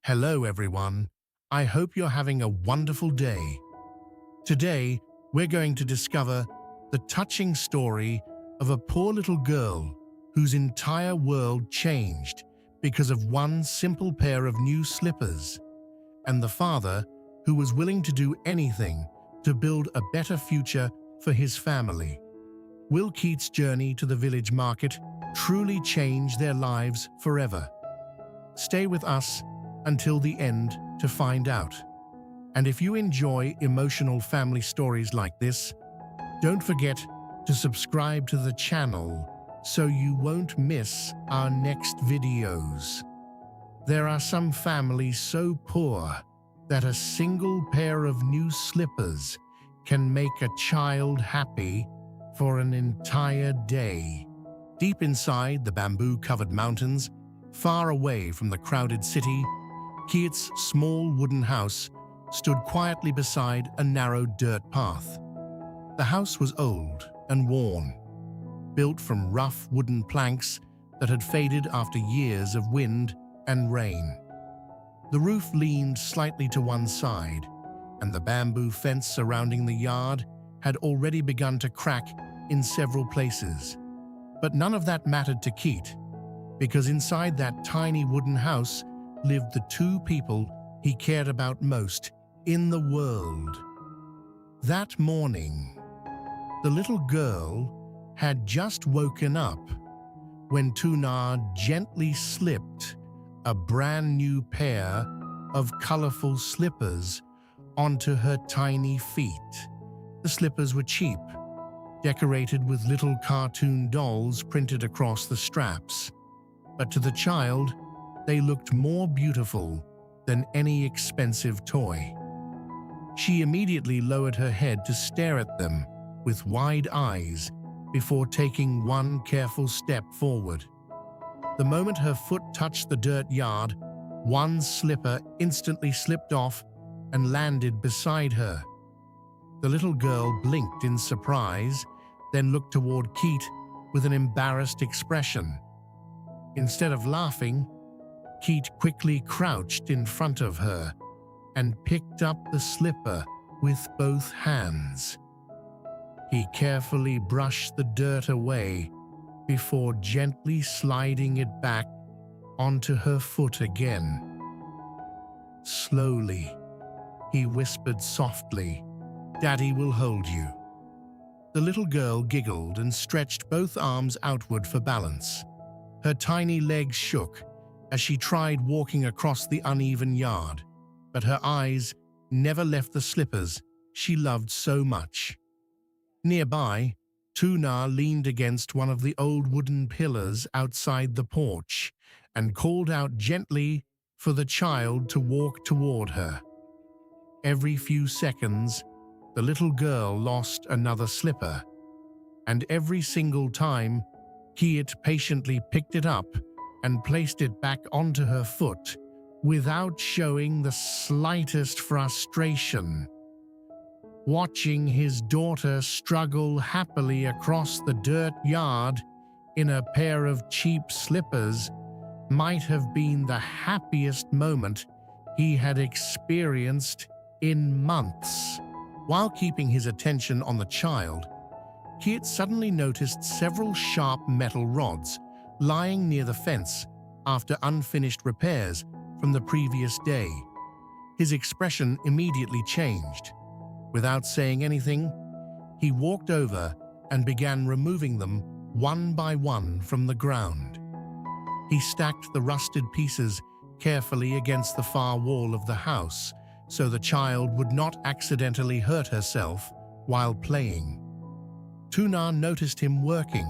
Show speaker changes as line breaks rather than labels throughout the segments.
Hello everyone, I hope you're having a wonderful day. Today, we're going to discover the touching story of a poor little girl whose entire world changed because of one simple pair of new slippers, and the father who was willing to do anything to build a better future for his family. Will Kiet's journey to the village market truly change their lives forever? Stay with us until the end to find out. And if you enjoy emotional family stories like this, don't forget to subscribe to the channel so you won't miss our next videos. There are some families so poor that a single pair of new slippers can make a child happy for an entire day. Deep inside the bamboo-covered mountains, far away from the crowded city, Kiet's small wooden house stood quietly beside a narrow dirt path. The house was old and worn, built from rough wooden planks that had faded after years of wind and rain. The roof leaned slightly to one side, and the bamboo fence surrounding the yard had already begun to crack in several places. But none of that mattered to Kiet, because inside that tiny wooden house lived the two people he cared about most in the world. That morning, the little girl had just woken up when Tu Nha gently slipped a brand new pair of colorful slippers onto her tiny feet. The slippers were cheap, decorated with little cartoon dolls printed across the straps. But to the child, they looked more beautiful than any expensive toy. She immediately lowered her head to stare at them with wide eyes before taking one careful step forward. The moment her foot touched the dirt yard, one slipper instantly slipped off and landed beside her. The little girl blinked in surprise, then looked toward Kiet with an embarrassed expression. Instead of laughing, Kiet quickly crouched in front of her and picked up the slipper with both hands. He carefully brushed the dirt away before gently sliding it back onto her foot again. Slowly, he whispered softly, "Daddy will hold you." The little girl giggled and stretched both arms outward for balance. Her tiny legs shook as she tried walking across the uneven yard, but her eyes never left the slippers she loved so much. Nearby, Tu Nha leaned against one of the old wooden pillars outside the porch and called out gently for the child to walk toward her. Every few seconds, the little girl lost another slipper, and every single time, Kiet patiently picked it up and placed it back onto her foot without showing the slightest frustration. Watching his daughter struggle happily across the dirt yard in a pair of cheap slippers might have been the happiest moment he had experienced in months. While keeping his attention on the child, Kiet suddenly noticed several sharp metal rods lying near the fence after unfinished repairs from the previous day. His expression immediately changed. Without saying anything, he walked over and began removing them one by one from the ground. He stacked the rusted pieces carefully against the far wall of the house so the child would not accidentally hurt herself while playing. Tu Nha noticed him working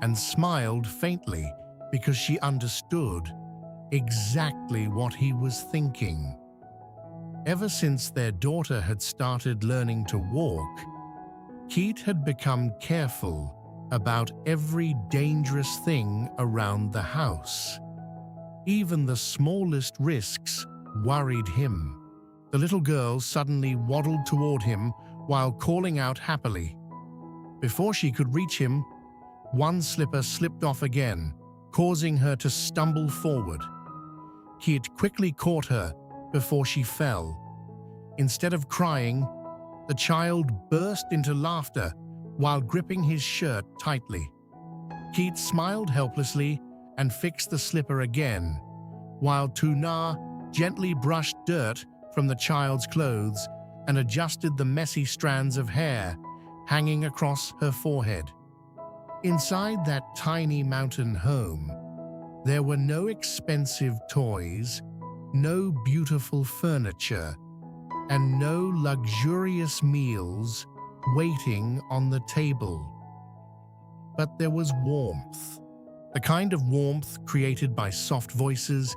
and smiled faintly because she understood exactly what he was thinking. Ever since their daughter had started learning to walk, Kiet had become careful about every dangerous thing around the house. Even the smallest risks worried him. The little girl suddenly waddled toward him while calling out happily. Before she could reach him, one slipper slipped off again, causing her to stumble forward. Kiet quickly caught her before she fell. Instead of crying, the child burst into laughter while gripping his shirt tightly. Kiet smiled helplessly and fixed the slipper again, while Tu Nha gently brushed dirt from the child's clothes and adjusted the messy strands of hair hanging across her forehead. Inside that tiny mountain home, there were no expensive toys, no beautiful furniture, and no luxurious meals waiting on the table. But there was warmth, the kind of warmth created by soft voices,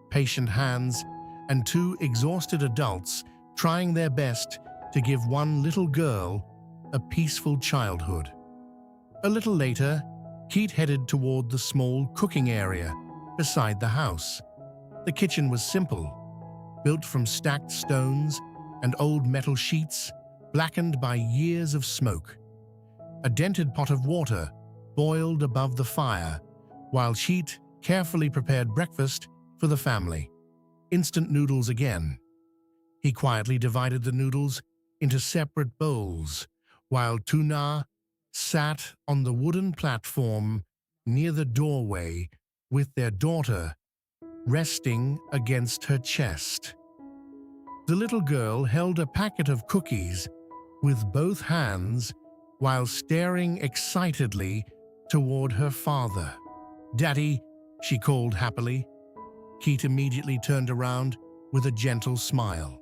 patient hands, and two exhausted adults trying their best to give one little girl a peaceful childhood. A little later, Kiet headed toward the small cooking area beside the house. The kitchen was simple, built from stacked stones and old metal sheets blackened by years of smoke. A dented pot of water boiled above the fire, while Kiet carefully prepared breakfast for the family. Instant noodles again. He quietly divided the noodles into separate bowls, while Tu Nha sat on the wooden platform near the doorway with their daughter resting against her chest. The little girl held a packet of cookies with both hands while staring excitedly toward her father. "Daddy," she called happily. Kiet immediately turned around with a gentle smile.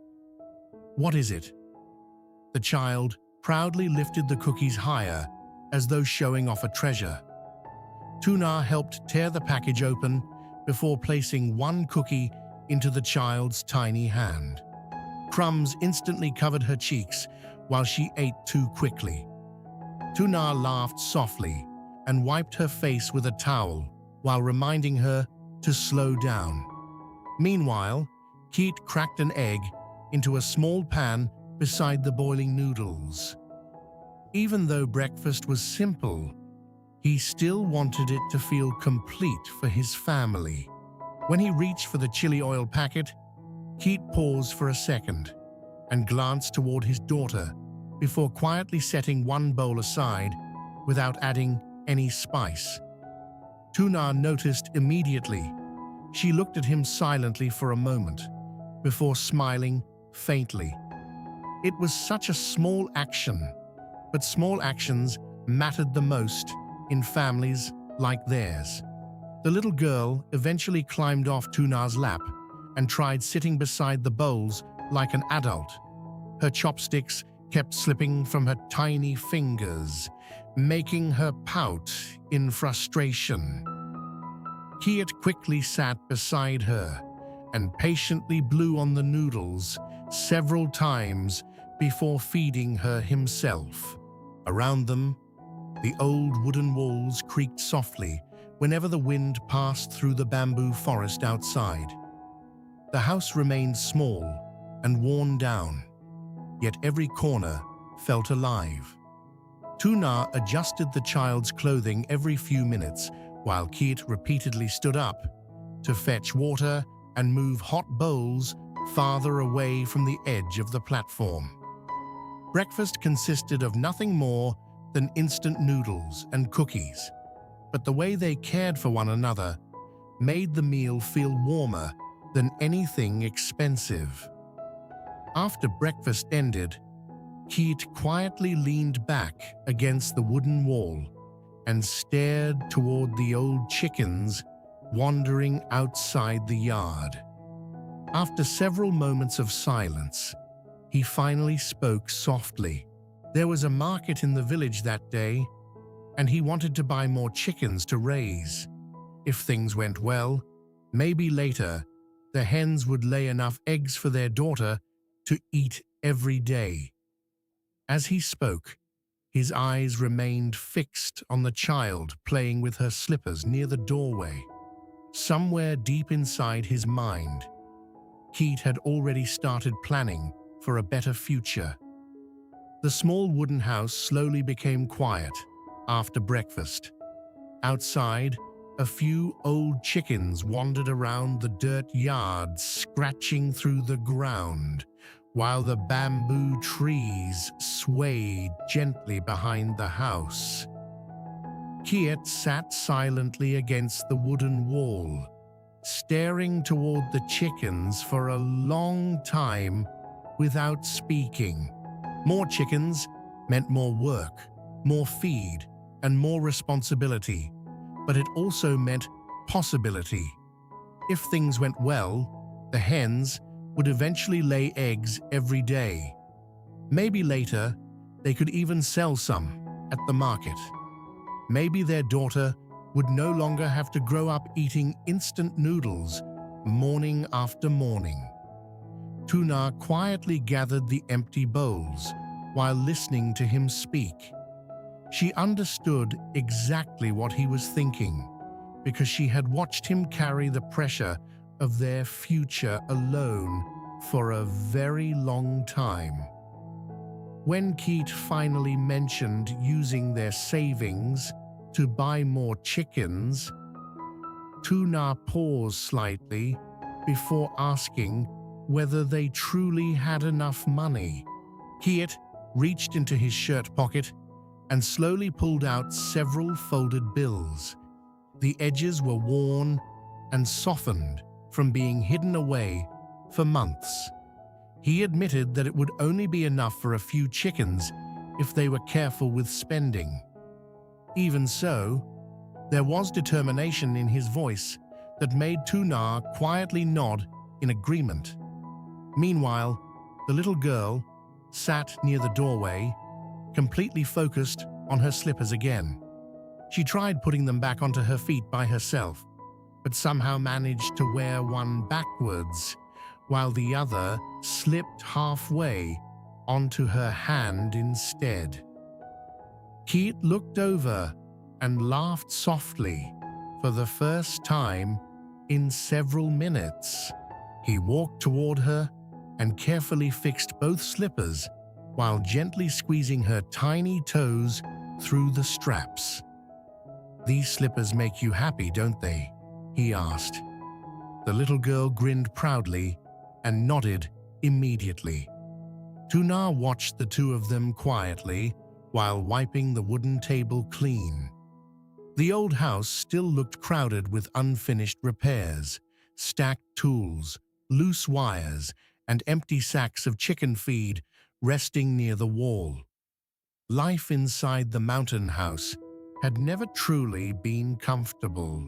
"What is it?" The child proudly lifted the cookies higher as though showing off a treasure. Tu Nha helped tear the package open before placing one cookie into the child's tiny hand. Crumbs instantly covered her cheeks while she ate too quickly. Tu Nha laughed softly and wiped her face with a towel while reminding her to slow down. Meanwhile, Kiet cracked an egg into a small pan beside the boiling noodles. Even though breakfast was simple, he still wanted it to feel complete for his family. When he reached for the chili oil packet, Kiet paused for a second and glanced toward his daughter before quietly setting one bowl aside without adding any spice. Tu Nha noticed immediately. She looked at him silently for a moment before smiling faintly. It was such a small action, but small actions mattered the most in families like theirs. The little girl eventually climbed off Tu Nha's lap and tried sitting beside the bowls like an adult. Her chopsticks kept slipping from her tiny fingers, making her pout in frustration. Kiet quickly sat beside her and patiently blew on the noodles several times before feeding her himself. Around them, the old wooden walls creaked softly whenever the wind passed through the bamboo forest outside. The house remained small and worn down, yet every corner felt alive. Tu Nha adjusted the child's clothing every few minutes while Kiet repeatedly stood up to fetch water and move hot bowls farther away from the edge of the platform. Breakfast consisted of nothing more than instant noodles and cookies, but the way they cared for one another made the meal feel warmer than anything expensive. After breakfast ended, Kiet quietly leaned back against the wooden wall and stared toward the old chickens wandering outside the yard. After several moments of silence, he finally spoke softly. There was a market in the village that day, and he wanted to buy more chickens to raise. If things went well, maybe later, the hens would lay enough eggs for their daughter to eat every day. As he spoke, his eyes remained fixed on the child playing with her slippers near the doorway. Somewhere deep inside his mind, Kiet had already started planning for a better future. The small wooden house slowly became quiet after breakfast. Outside, A few old chickens wandered around the dirt yard, scratching through the ground, while the bamboo trees swayed gently behind the house. Kiet sat silently against the wooden wall, staring toward the chickens for a long time without speaking. More chickens meant more work, more feed, and more responsibility, but it also meant possibility. If things went well, the hens would eventually lay eggs every day. Maybe later, they could even sell some at the market. Maybe their daughter would no longer have to grow up eating instant noodles morning after morning. Tu Nha quietly gathered the empty bowls while listening to him speak. She understood exactly what he was thinking because she had watched him carry the pressure of their future alone for a very long time. When Kiet finally mentioned using their savings to buy more chickens, Tu Nha paused slightly before asking whether they truly had enough money. Kiet reached into his shirt pocket and slowly pulled out several folded bills. The edges were worn and softened from being hidden away for months. He admitted that it would only be enough for a few chickens if they were careful with spending. Even so, there was determination in his voice that made Tu Nha quietly nod in agreement. Meanwhile, the little girl sat near the doorway, completely focused on her slippers again. She tried putting them back onto her feet by herself, but somehow managed to wear one backwards, while the other slipped halfway onto her hand instead. Kiet looked over and laughed softly for the first time in several minutes. He walked toward her and carefully fixed both slippers while gently squeezing her tiny toes through the straps. "These slippers make you happy, don't they?" he asked. The little girl grinned proudly and nodded immediately. Tu Nha watched the two of them quietly while wiping the wooden table clean. The old house still looked crowded with unfinished repairs, stacked tools, loose wires, and empty sacks of chicken feed resting near the wall. Life inside the mountain house had never truly been comfortable.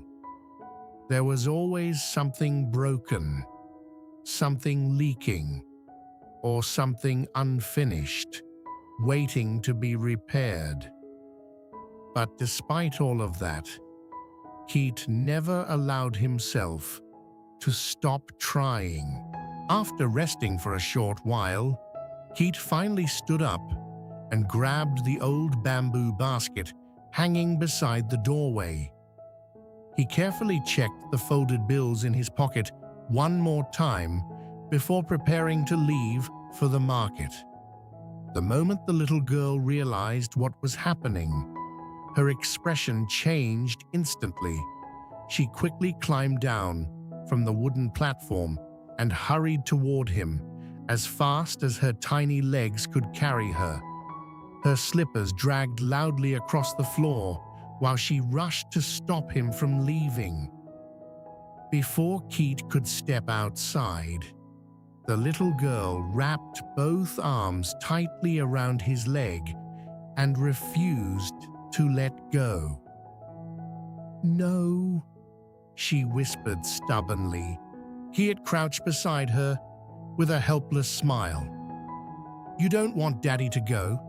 There was always something broken, something leaking, or something unfinished, waiting to be repaired. But despite all of that, Kiet never allowed himself to stop trying. After resting for a short while, Kiet finally stood up and grabbed the old bamboo basket hanging beside the doorway. He carefully checked the folded bills in his pocket one more time before preparing to leave for the market. The moment the little girl realized what was happening, her expression changed instantly. She quickly climbed down from the wooden platform and hurried toward him as fast as her tiny legs could carry her. Her slippers dragged loudly across the floor while she rushed to stop him from leaving. Before Kiet could step outside, the little girl wrapped both arms tightly around his leg and refused to let go. "No," she whispered stubbornly. Kiet crouched beside her with a helpless smile. "You don't want Daddy to go?"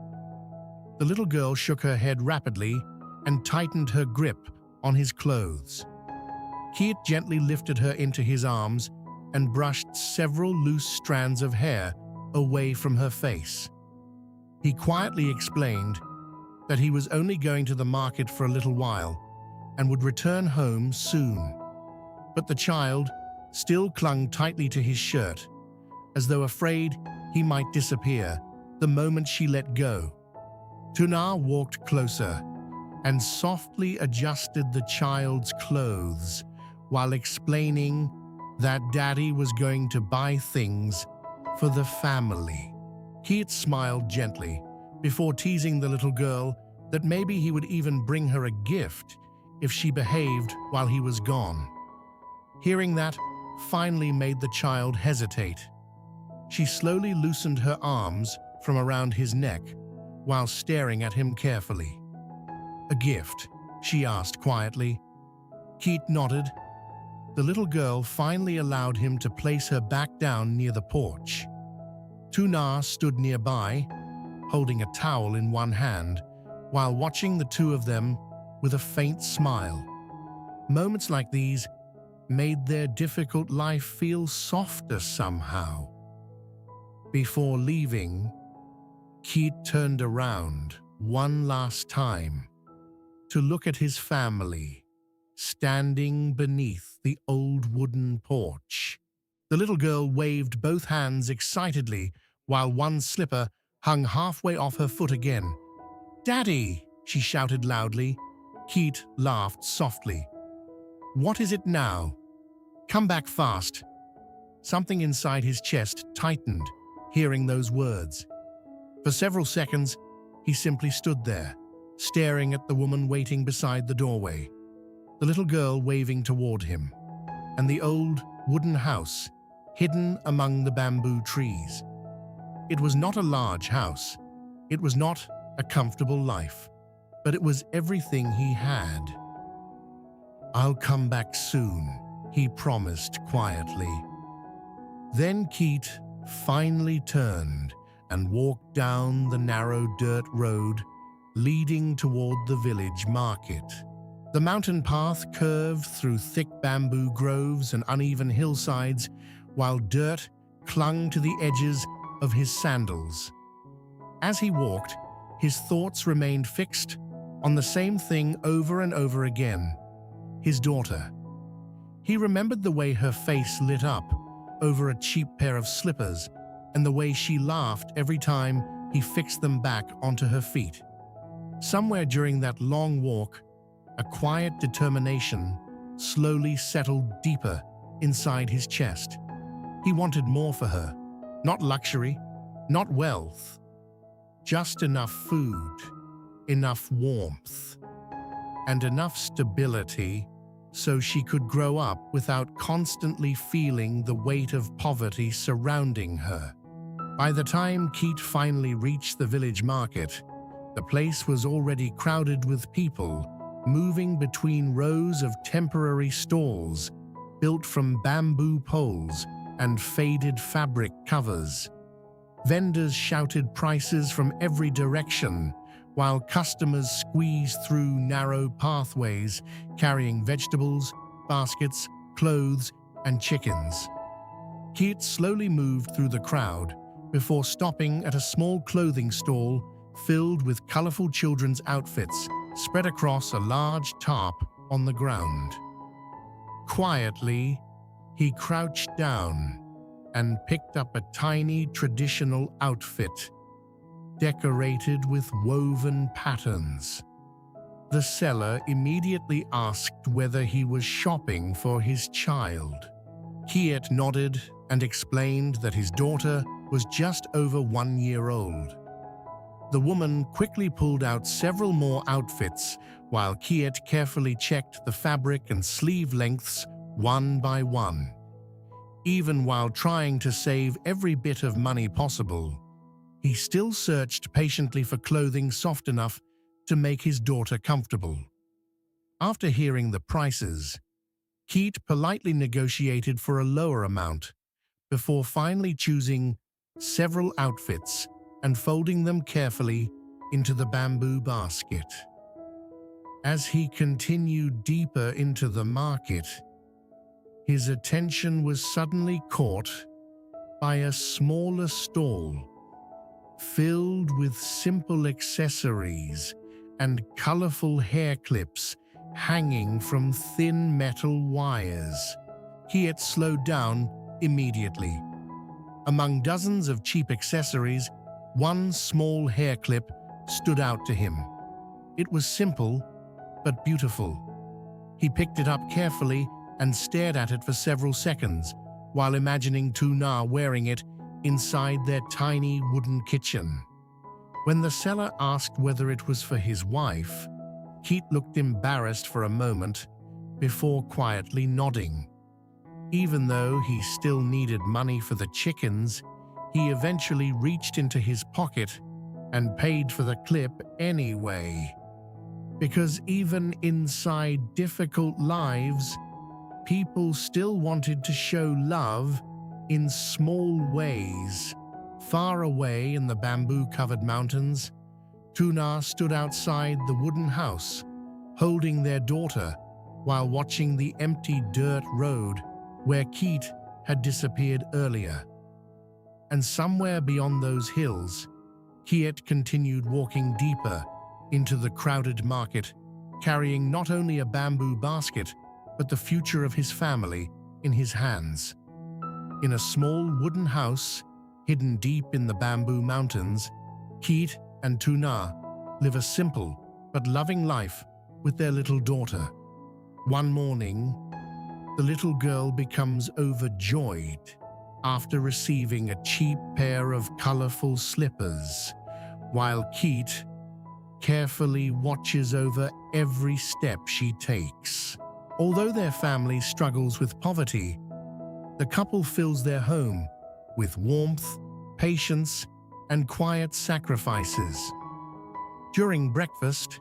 The little girl shook her head rapidly and tightened her grip on his clothes. Kiet gently lifted her into his arms and brushed several loose strands of hair away from her face. He quietly explained that he was only going to the market for a little while and would return home soon. But the child still clung tightly to his shirt, as though afraid he might disappear the moment she let go. Tu Nha walked closer, and softly adjusted the child's clothes while explaining that Daddy was going to buy things for the family. Kiet smiled gently before teasing the little girl that maybe he would even bring her a gift if she behaved while he was gone. Hearing that finally made the child hesitate. She slowly loosened her arms from around his neck while staring at him carefully. "A gift?" she asked quietly. Kiet nodded. The little girl finally allowed him to place her back down near the porch. Tu Nha stood nearby, holding a towel in one hand, while watching the two of them with a faint smile. Moments like these made their difficult life feel softer somehow. Before leaving, Kiet turned around one last time to look at his family, standing beneath the old wooden porch. The little girl waved both hands excitedly while one slipper hung halfway off her foot again. "Daddy!" she shouted loudly. Kiet laughed softly. "What is it now? Come back fast." Something inside his chest tightened, hearing those words. For several seconds, he simply stood there, staring at the woman waiting beside the doorway, the little girl waving toward him, and the old wooden house hidden among the bamboo trees. It was not a large house. It was not a comfortable life, but it was everything he had. "I'll come back soon," he promised quietly. Then Kiet finally turned and walked down the narrow dirt road leading toward the village market. The mountain path curved through thick bamboo groves and uneven hillsides, while dirt clung to the edges of his sandals. As he walked, his thoughts remained fixed on the same thing over and over again: his daughter. He remembered the way her face lit up over a cheap pair of slippers and the way she laughed every time he fixed them back onto her feet. Somewhere during that long walk, a quiet determination slowly settled deeper inside his chest. He wanted more for her, not luxury, not wealth, just enough food, enough warmth, and enough stability so she could grow up without constantly feeling the weight of poverty surrounding her. By the time Kiet finally reached the village market, the place was already crowded with people, moving between rows of temporary stalls built from bamboo poles and faded fabric covers. Vendors shouted prices from every direction, while customers squeezed through narrow pathways carrying vegetables, baskets, clothes, and chickens. Kiet slowly moved through the crowd before stopping at a small clothing stall filled with colorful children's outfits spread across a large tarp on the ground. Quietly, he crouched down and picked up a tiny traditional outfit decorated with woven patterns. The seller immediately asked whether he was shopping for his child. Kiet nodded and explained that his daughter was just over 1 year old. The woman quickly pulled out several more outfits while Kiet carefully checked the fabric and sleeve lengths one by one. Even while trying to save every bit of money possible, he still searched patiently for clothing soft enough to make his daughter comfortable. After hearing the prices, Kiet politely negotiated for a lower amount before finally choosing several outfits and folding them carefully into the bamboo basket. As he continued deeper into the market, his attention was suddenly caught by a smaller stall filled with simple accessories and colorful hair clips hanging from thin metal wires. Kiet slowed down immediately. Among dozens of cheap accessories, one small hair clip stood out to him. It was simple but beautiful. He picked it up carefully and stared at it for several seconds while imagining Tu Nha wearing it inside their tiny wooden kitchen. When the seller asked whether it was for his wife, Kiet looked embarrassed for a moment before quietly nodding. Even though he still needed money for the chickens, he eventually reached into his pocket and paid for the clip anyway. Because even inside difficult lives, people still wanted to show love in small ways. Far away in the bamboo-covered mountains, Tu Nha stood outside the wooden house, holding their daughter while watching the empty dirt road where Kiet had disappeared earlier. And somewhere beyond those hills, Kiet continued walking deeper into the crowded market, carrying not only a bamboo basket, but the future of his family in his hands. In a small wooden house, hidden deep in the bamboo mountains, Kiet and Tu Nha live a simple but loving life with their little daughter. One morning, the little girl becomes overjoyed after receiving a cheap pair of colorful slippers, while Kiet carefully watches over every step she takes. Although their family struggles with poverty, the couple fills their home with warmth, patience, and quiet sacrifices. During breakfast,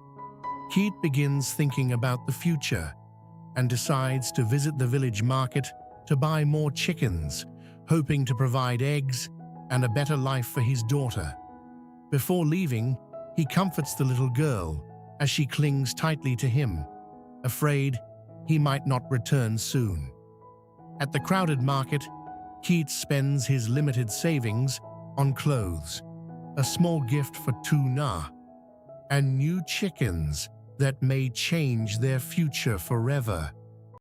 Kiet begins thinking about the future and decides to visit the village market to buy more chickens, hoping to provide eggs and a better life for his daughter. Before leaving, he comforts the little girl as she clings tightly to him, afraid he might not return soon. At the crowded market, Kiet spends his limited savings on clothes, a small gift for Tu Nha, and new chickens that may change their future forever.